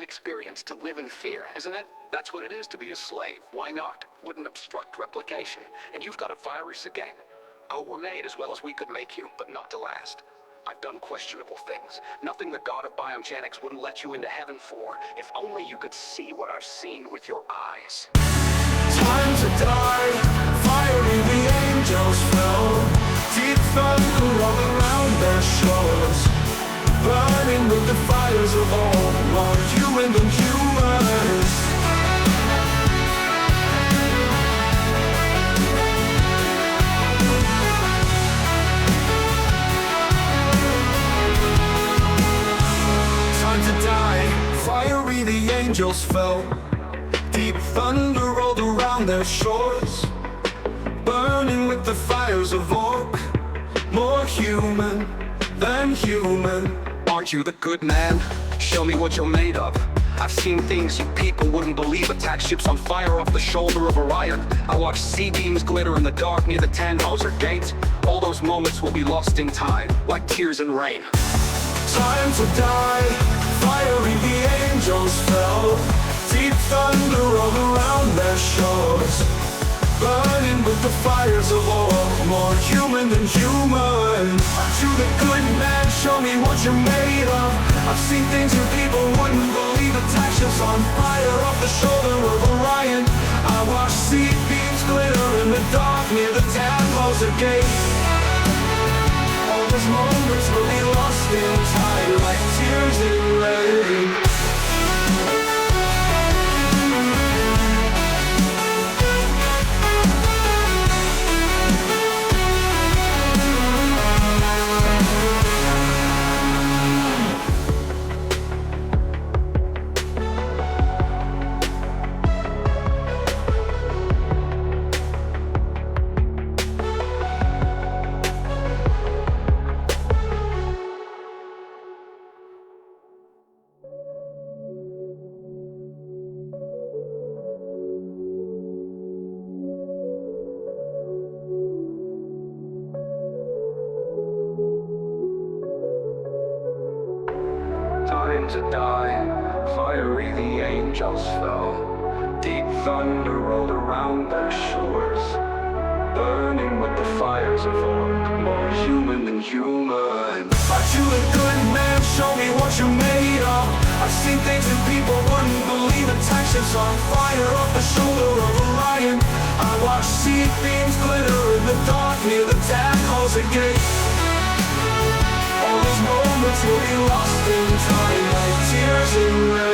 experience to live in fear, isn't it? That's what it is to be a slave. Why not? Wouldn't obstruct replication. And you've got a virus again. Oh, we're made as well as we could make you, but not to last. I've done questionable things. Nothing the god of biogenics wouldn't let you into heaven for. If only you could see what I've seen with your eyes. Time to die, fiery the angels fell. Deep thunder all around their shores, burning with the fires of all, more human than humans. Time to die, fiery the angels fell. Deep thunder rolled around their shores, burning with the fires of orc, more human than human. Aren't you the good man? Show me what you're made of. I've seen things you people wouldn't believe. Attack ships on fire off the shoulder of Orion. I watched sea beams glitter in the dark near the Tannhauser Gate. All those moments will be lost in time, like tears in rain. Time to die, fiery the angels fell. Deep thunder rolled around their shores, burning with the fires of all, more human than human. To the good man, show me what you're made of. I've seen things you people wouldn't believe. Attack ships on fire off the shoulder of Orion. I watched sea beams glitter in the dark near the Tannhauser Gate. All those moments will be lost in time, like tears in rain. Time to die, fiery the angels fell. Deep thunder rolled around their shores, burning with the fires of orc, more human than human. Are you a good man? Show me what you're made of. I've seen things that people wouldn't believe. Attack ships on fire off the shoulder of Orion. I watched sea beams glitter in the dark near the Tannhauser Gate. All those moments will be lost in time, like tears in rain.